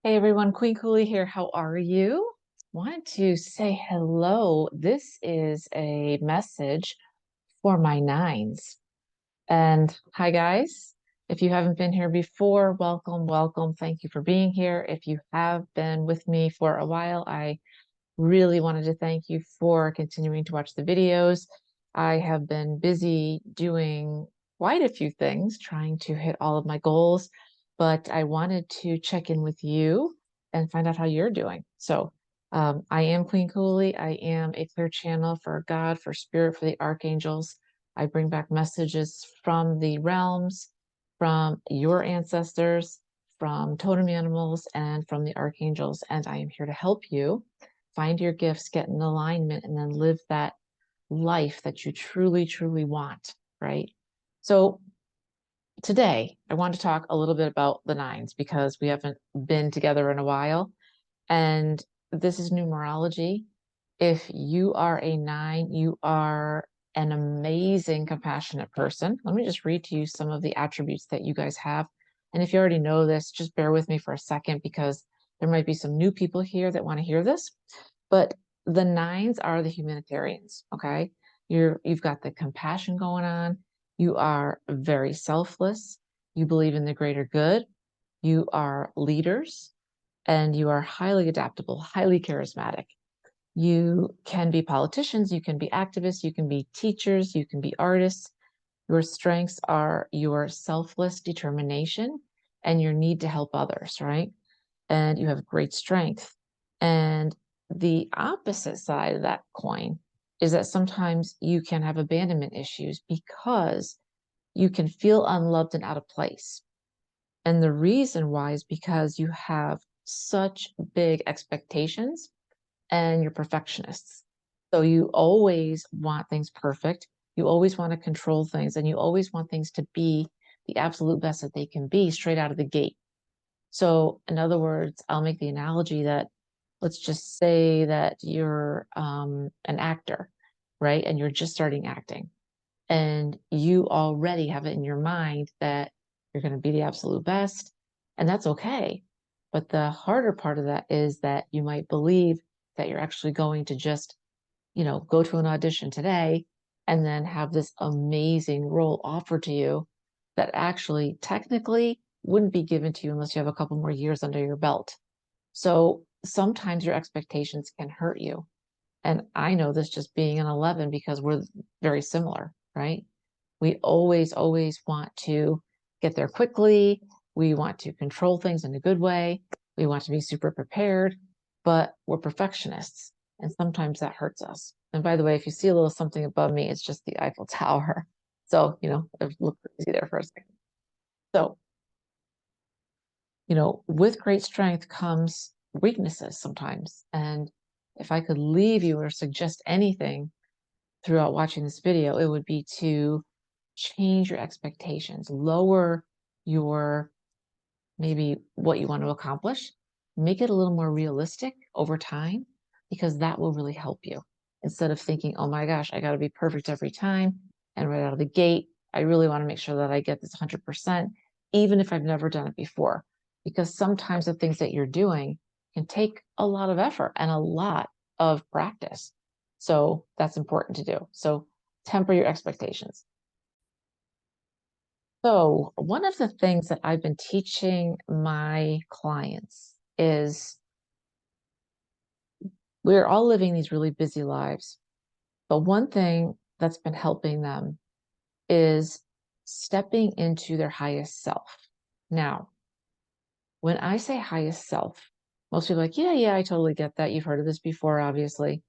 Hey everyone, Queen Kuli here. How are you? Want to say hello. This is a message for my nines. And hi guys. If you haven't been here before, welcome, welcome. Thank you for being here. If you have been with me for a while, I really wanted to thank you for continuing to watch the videos. I have been busy doing quite a few things, trying to hit all of my goals, but I wanted to check in with you and find out how you're doing. So, I am Queen Kuli. I am a clear channel for God, for spirit, for the archangels. I bring back messages from the realms, from your ancestors, from totem animals, and from the archangels. And I am here to help you find your gifts, get in alignment, and then live that life that you truly, truly want, right? So today, I want to talk a little bit about the nines because we haven't been together in a while. And this is numerology. If you are a nine, you are an amazing, compassionate person. Let me just read to you some of the attributes that you guys have. And if you already know this, just bear with me for a second because there might be some new people here that want to hear this. But the nines are the humanitarians, okay? You've got the compassion going on. You are very selfless. You believe in the greater good. You are leaders and you are highly adaptable, highly charismatic. You can be politicians, you can be activists, you can be teachers, you can be artists. Your strengths are your selfless determination and your need to help others, right? And you have great strength. And the opposite side of that coin is that sometimes you can have abandonment issues because you can feel unloved and out of place. And the reason why is because you have such big expectations and you're perfectionists. So you always want things perfect. You always want to control things and you always want things to be the absolute best that they can be straight out of the gate. So, in other words, I'll make the analogy that let's just say that you're an actor, right? And you're just starting acting, and you already have it in your mind that you're going to be the absolute best, and that's okay. But the harder part of that is that you might believe that you're actually going to just, go to an audition today and then have this amazing role offered to you that actually technically wouldn't be given to you unless you have a couple more years under your belt. So sometimes your expectations can hurt you. And I know this just being an 11 because we're very similar, right? We always, always want to get there quickly. We want to control things in a good way. We want to be super prepared, but we're perfectionists. And sometimes that hurts us. And by the way, if you see a little something above me, it's just the Eiffel Tower. So, it looked crazy there for a second. So, with great strength comes weaknesses sometimes. And if I could leave you or suggest anything throughout watching this video, it would be to change your expectations, lower your maybe what you want to accomplish, make it a little more realistic over time, because that will really help you. Instead of thinking, oh my gosh, I got to be perfect every time. And right out of the gate, I really want to make sure that I get this 100%, even if I've never done it before. Because sometimes the things that you're doing can take a lot of effort and a lot of practice. So that's important to do. So temper your expectations. So, one of the things that I've been teaching my clients is we're all living these really busy lives. But one thing that's been helping them is stepping into their highest self. Now, when I say highest self, most people are like, yeah, I totally get that. You've heard of this before, obviously.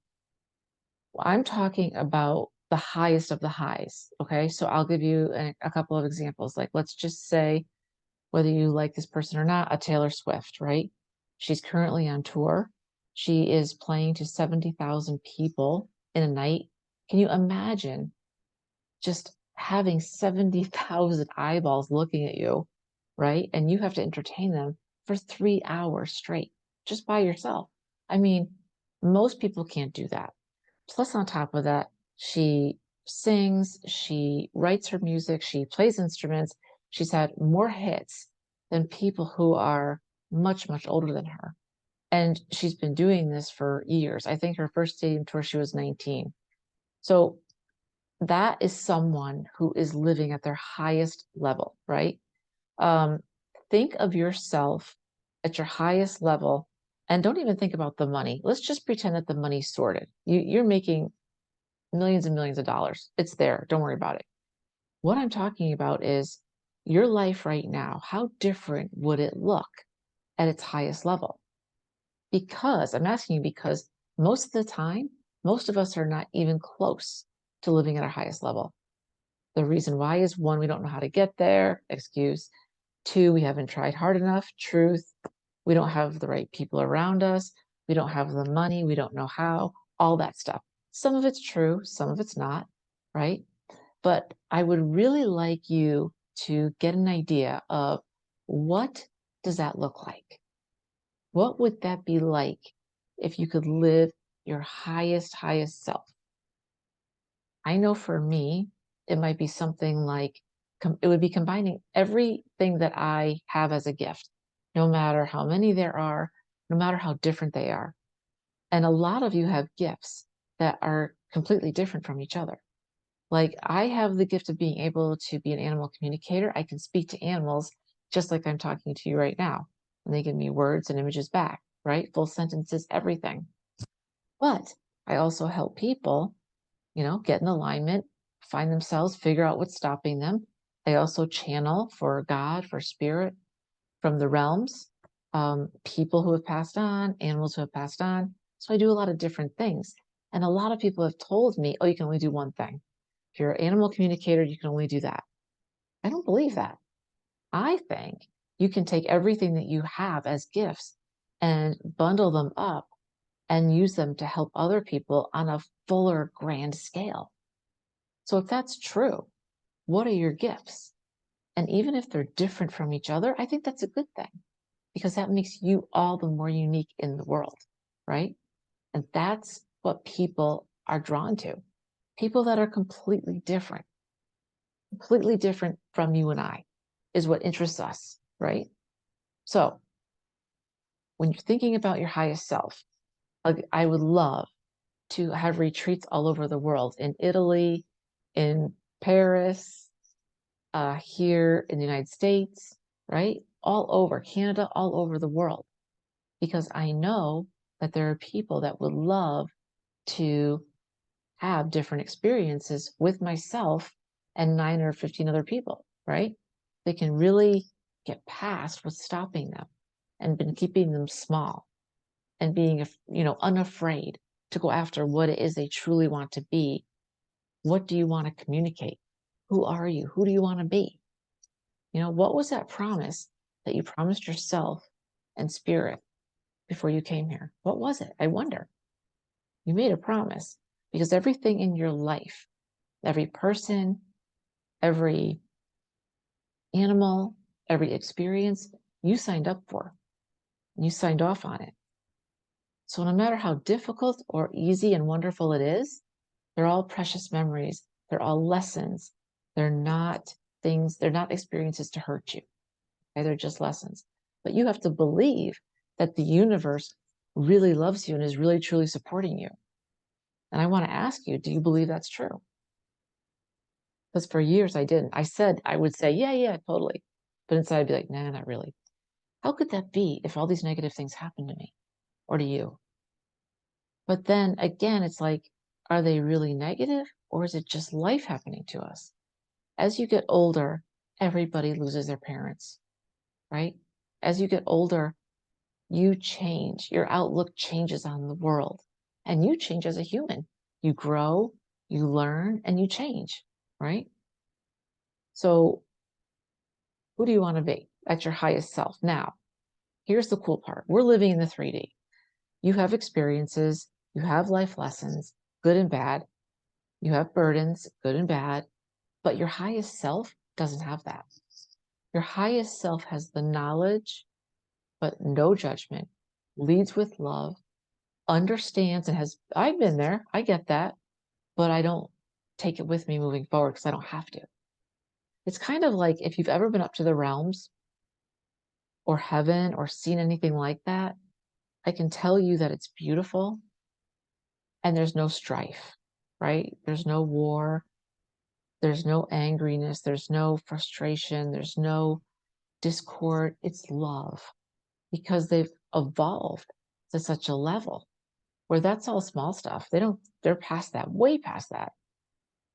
Well, I'm talking about the highest of the highs. Okay. So I'll give you a couple of examples. Like, let's just say, whether you like this person or not, a Taylor Swift, right? She's currently on tour. She is playing to 70,000 people in a night. Can you imagine just having 70,000 eyeballs looking at you, right? And you have to entertain them for 3 hours straight just by yourself. I mean, most people can't do that. Plus, on top of that, she sings, she writes her music, she plays instruments. She's had more hits than people who are much, much older than her. And she's been doing this for years. I think her first stadium tour, she was 19. So that is someone who is living at their highest level, right? Um, think of yourself at your highest level and don't even think about the money. Let's just pretend that the money's sorted. You're making millions and millions of dollars. It's there. Don't worry about it. What I'm talking about is your life right now. How different would it look at its highest level? Because I'm asking you because most of the time, most of us are not even close to living at our highest level. The reason why is one, we don't know how to get there, excuse. Two, we haven't tried hard enough, truth. We don't have the right people around us. We don't have the money. We don't know how, all that stuff. Some of it's true, some of it's not, right? But I would really like you to get an idea of what does that look like? What would that be like if you could live your highest self? I know for me, it might be something like it would be combining everything that I have as a gift, no matter how many there are, no matter how different they are. And a lot of you have gifts that are completely different from each other. Like I have the gift of being able to be an animal communicator. I can speak to animals just like I'm talking to you right now. And they give me words and images back, right? Full sentences, everything. But I also help people, get in alignment, find themselves, figure out what's stopping them. I also channel for God, for spirit from the realms, people who have passed on, animals who have passed on. So I do a lot of different things. And a lot of people have told me, oh, you can only do one thing. If you're an animal communicator, you can only do that. I don't believe that. I think you can take everything that you have as gifts and bundle them up and use them to help other people on a fuller, grand scale. So if that's true, what are your gifts? And even if they're different from each other, I think that's a good thing because that makes you all the more unique in the world, right? And that's what people are drawn to. People that are completely different from you and I is what interests us, right? So when you're thinking about your highest self, I would love to have retreats all over the world in Italy, in Paris, here in the United States, right? All over Canada, all over the world, because I know that there are people that would love to have different experiences with myself and 9 or 15 other people, right? They can really get past what's stopping them and been keeping them small and being, unafraid to go after what it is they truly want to be. What do you want to communicate? Who are you? Who do you want to be? What was that promise that you promised yourself and spirit before you came here? What was it? I wonder. You made a promise because everything in your life, every person, every animal, every experience, you signed up for. And you signed off on it. So no matter how difficult or easy and wonderful it is, they're all precious memories. They're all lessons. They're not things, they're not experiences to hurt you. Okay? They're just lessons. But you have to believe that the universe really loves you and is really truly supporting you. And I want to ask you, do you believe that's true? Because for years I didn't. I would say, yeah, yeah, totally. But inside I'd be like, nah, not really. How could that be if all these negative things happen to me or to you? But then again, it's like, are they really negative or is it just life happening to us? As you get older, everybody loses their parents, right? As you get older, you change, your outlook changes on the world, and you change as a human. You grow, you learn, and you change, right? So, who do you want to be at your highest self? Now, here's the cool part we're living in the 3D. You have experiences, you have life lessons, good and bad, you have burdens, good and bad, but your highest self doesn't have that. Your highest self has the knowledge, but no judgment, leads with love, understands and has, I've been there, I get that, but I don't take it with me moving forward because I don't have to. It's kind of like if you've ever been up to the realms or heaven or seen anything like that, I can tell you that it's beautiful and there's no strife, right? There's no war, there's no angriness, there's no frustration, there's no discord. It's love because they've evolved to such a level where that's all small stuff. They're past that, way past that.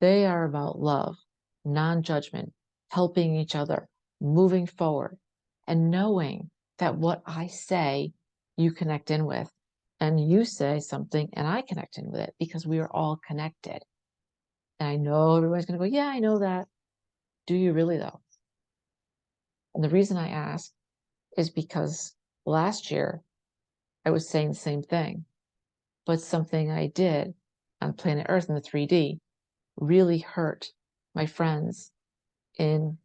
They are about love, non-judgment, helping each other, moving forward, and knowing that what I say, you connect in with, and you say something and I connect in with it because we are all connected. And I know everybody's going to go, yeah, I know that. Do you really though? And the reason I ask is because last year I was saying the same thing, but something I did on planet Earth in the 3D really hurt my friends in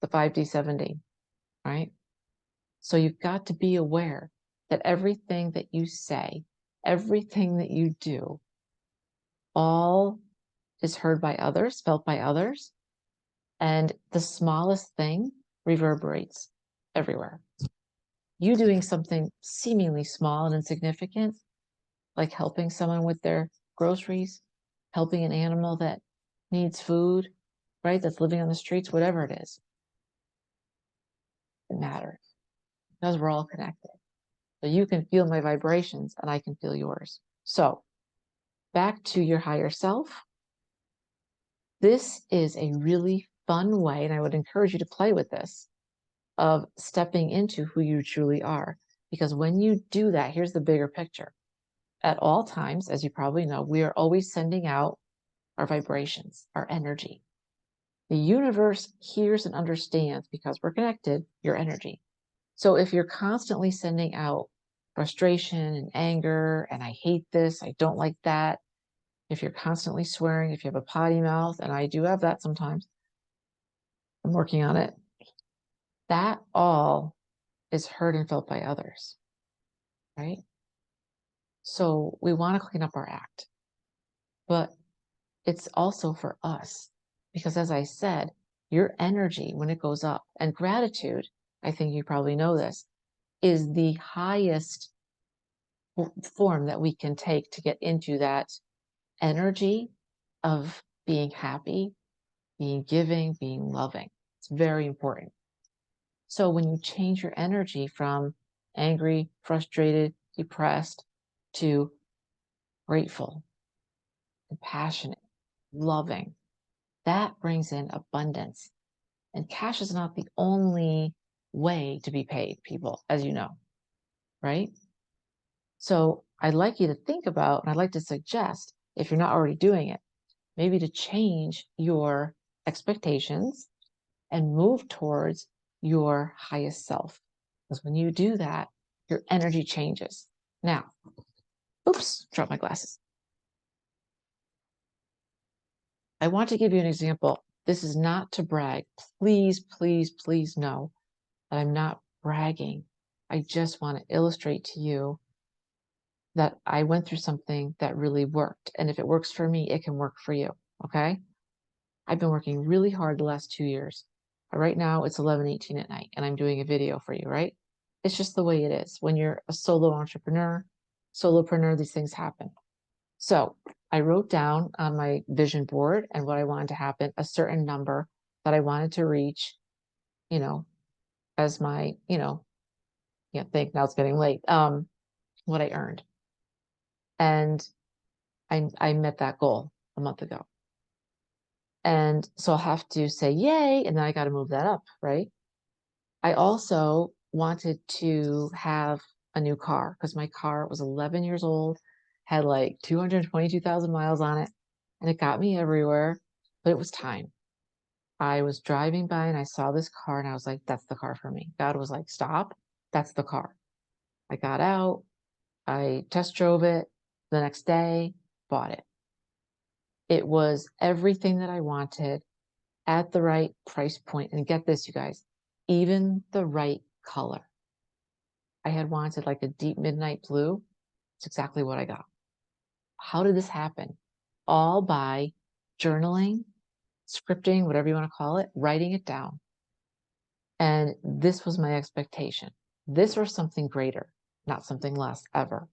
the 5D, 7D, right? So you've got to be aware that everything that you say, everything that you do, all is heard by others, felt by others, and the smallest thing reverberates everywhere. You doing something seemingly small and insignificant, like helping someone with their groceries, helping an animal that needs food, right? That's living on the streets, whatever it is, it matters because we're all connected. So you can feel my vibrations and I can feel yours. So back to your higher self. This is a really fun way, and I would encourage you to play with this, of stepping into who you truly are. Because when you do that, here's the bigger picture. At all times, as you probably know, we are always sending out our vibrations, our energy. The universe hears and understands, because we're connected, your energy. So if you're constantly sending out frustration and anger, and I hate this, I don't like that, if you're constantly swearing, if you have a potty mouth, and I do have that sometimes, I'm working on it, that all is heard and felt by others, right? So we want to clean up our act, but it's also for us, because as I said, your energy, when it goes up, and gratitude, I think you probably know this, is the highest form that we can take to get into that energy of being happy, being giving, being loving. It's very important. So when you change your energy from angry, frustrated, depressed to grateful, compassionate, loving, that brings in abundance. And cash is not the only way to be paid, people, as you know, right? So I'd like you to think about, and I'd like to suggest, if you're not already doing it, maybe to change your expectations and move towards your highest self. Because when you do that, your energy changes. Now, oops, dropped my glasses. I want to give you an example. This is not to brag. Please, please, please know that I'm not bragging. I just want to illustrate to you that I went through something that really worked. And if it works for me, it can work for you. Okay? I've been working really hard the last 2 years. Right now it's 11:18 at night and I'm doing a video for you, right? It's just the way it is. When you're a solo entrepreneur, solopreneur, these things happen. So I wrote down on my vision board and what I wanted to happen, a certain number that I wanted to reach, you know, as my, can't think, now it's getting late, what I earned. And I met that goal a month ago. And so I'll have to say, yay, and then I got to move that up, right? I also wanted to have a new car because my car was 11 years old, had like 222,000 miles on it, and it got me everywhere, but it was time. I was driving by and I saw this car and I was like, that's the car for me. God was like, stop, that's the car. I got out, I test drove it the next day, bought it. It was everything that I wanted at the right price point. And get this, you guys, even the right color. I had wanted like a deep midnight blue. It's exactly what I got. How did this happen? All by journaling, scripting, whatever you want to call it, writing it down. And this was my expectation. This or something greater, not something less ever.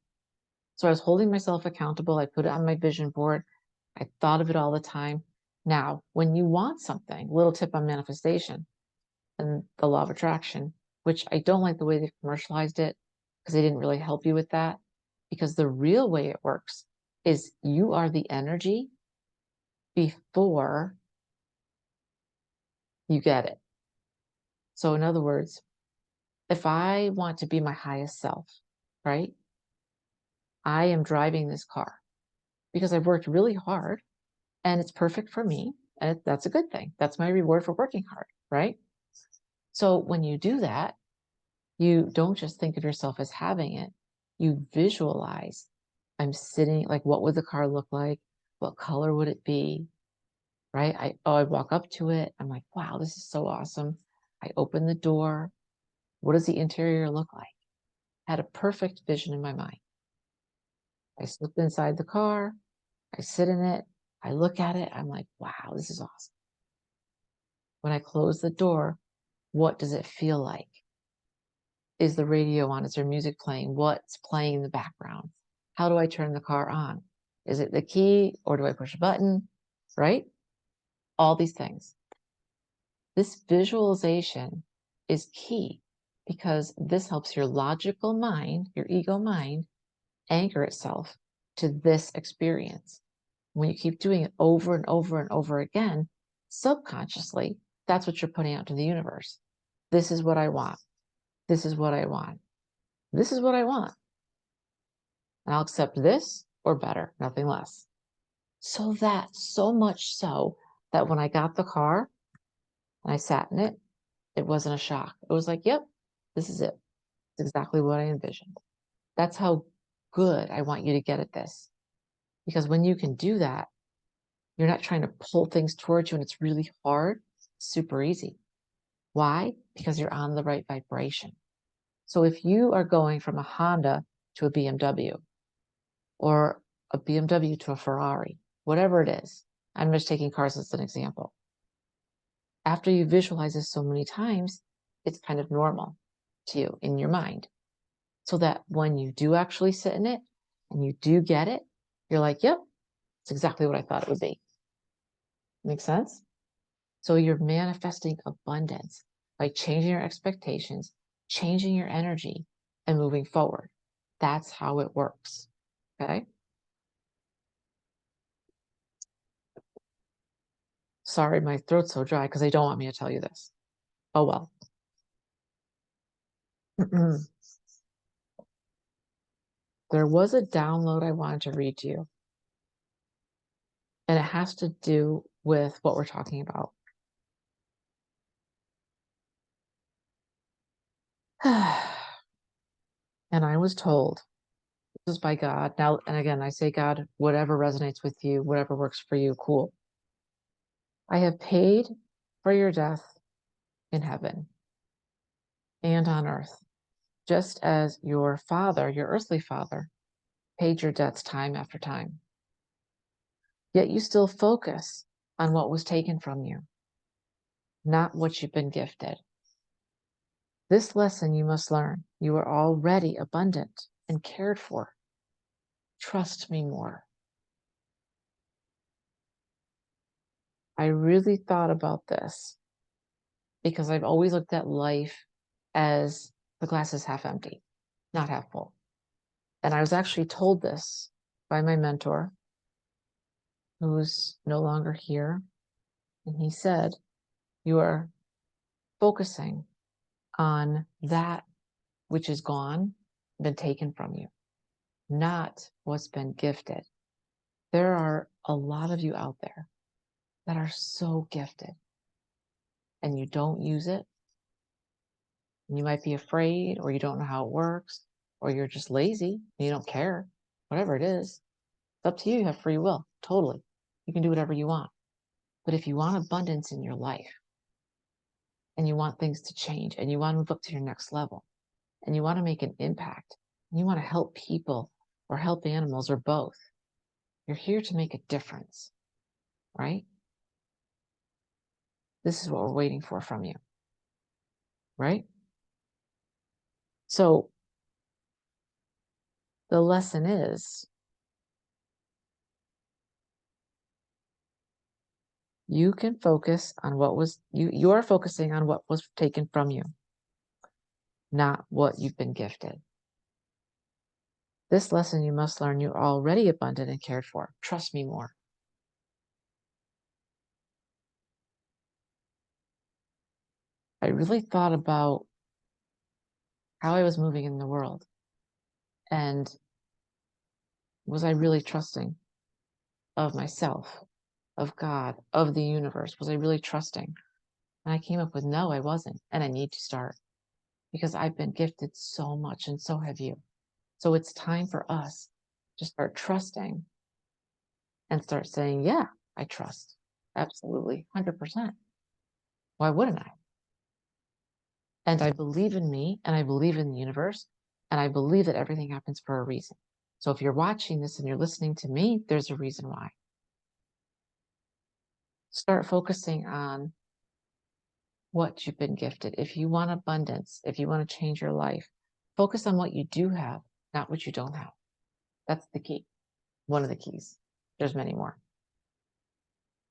So I was holding myself accountable. I put it on my vision board. I thought of it all the time. Now, when you want something, little tip on manifestation and the law of attraction, which I don't like the way they've commercialized it because they didn't really help you with that. Because the real way it works is you are the energy before you get it. So, in other words, if I want to be my highest self, right? I am driving this car because I've worked really hard and it's perfect for me. And that's a good thing. That's my reward for working hard, right? So when you do that, you don't just think of yourself as having it, you visualize. I'm sitting, like, what would the car look like? What color would it be? Right? I walk up to it. I'm like, wow, this is so awesome. I open the door. What does the interior look like? Had a perfect vision in my mind. I slip inside the car. I sit in it. I look at it. I'm like, wow, this is awesome. When I close the door, what does it feel like? Is the radio on? Is there music playing? What's playing in the background? How do I turn the car on? Is it the key or do I push a button? Right? All these things. This visualization is key because this helps your logical mind, your ego mind, anchor itself to this experience. When you keep doing it over and over and over again, subconsciously, that's what you're putting out to the universe. This is what I want. This is what I want. This is what I want. And I'll accept this or better, nothing less. So much so that when I got the car and I sat in it, it wasn't a shock. It was like, yep, this is it. It's exactly what I envisioned. That's how good I want you to get at this. Because when you can do that, you're not trying to pull things towards you and it's really hard. It's super easy. Why? Because you're on the right vibration. So if you are going from a Honda to a BMW or a BMW to a Ferrari, whatever it is, I'm just taking cars as an example. After you visualize this so many times, it's kind of normal to you in your mind. So that when you do actually sit in it and you do get it, you're like, yep, it's exactly what I thought it would be. Make sense? So you're manifesting abundance by changing your expectations, changing your energy, and moving forward. That's how it works. Okay. Sorry, my throat's so dry because they don't want me to tell you this. Oh well. There was a download I wanted to read to you, and it has to do with what we're talking about. And I was told, this is by God. Now, and again, I say, God, whatever resonates with you, whatever works for you, cool. I have paid for your death in heaven and on earth, just as your father, your earthly father, paid your debts time after time. Yet you still focus on what was taken from you, not what you've been gifted. This lesson you must learn. You are already abundant and cared for. Trust me more. I really thought about this because I've always looked at life as the glass is half empty, not half full. And I was actually told this by my mentor, who's no longer here. And he said, you are focusing on that which is gone, been taken from you, not what's been gifted. There are a lot of you out there that are so gifted and you don't use it. And you might be afraid, or you don't know how it works, or you're just lazy and you don't care. Whatever it is, it's up to you. You have free will. Totally. You can do whatever you want. But if you want abundance in your life and you want things to change and you want to move up to your next level and you want to make an impact and you want to help people or help animals or both, you're here to make a difference, right? This is what we're waiting for from you. right? So the lesson is you can focus on what was you're focusing on what was taken from you, not what you've been gifted. This lesson you must learn you're already abundant and cared for. Trust me more. I really thought about how I was moving in the world, and was I really trusting of myself, of God, of the universe? Was I really trusting? And I came up with no, I wasn't. And I need to start because I've been gifted so much and so have you. So it's time for us to start trusting and start saying, yeah, I trust. Absolutely. 100%. Why wouldn't I? And I believe in me and I believe in the universe and I believe that everything happens for a reason. So if you're watching this and you're listening to me, there's a reason why. Start focusing on what you've been gifted. If you want abundance, if you want to change your life, focus on what you do have, not what you don't have. That's the key. One of the keys. There's many more.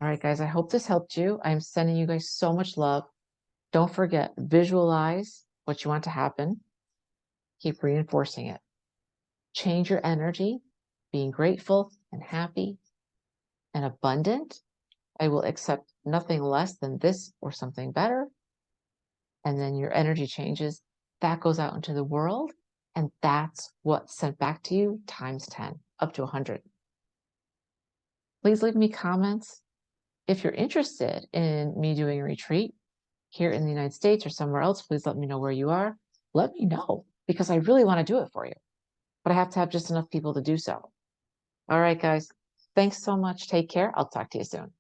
All right, guys, I hope this helped you. I'm sending you guys so much love. Don't forget, visualize what you want to happen. Keep reinforcing it. Change your energy, being grateful and happy and abundant. I will accept nothing less than this or something better. And then your energy changes. That goes out into the world. And that's what's sent back to you times 10, up to 100. Please leave me comments. If you're interested in me doing a retreat here in the United States or somewhere else, please let me know where you are. Let me know because I really want to do it for you. But I have to have just enough people to do so. All right, guys. Thanks so much. Take care. I'll talk to you soon.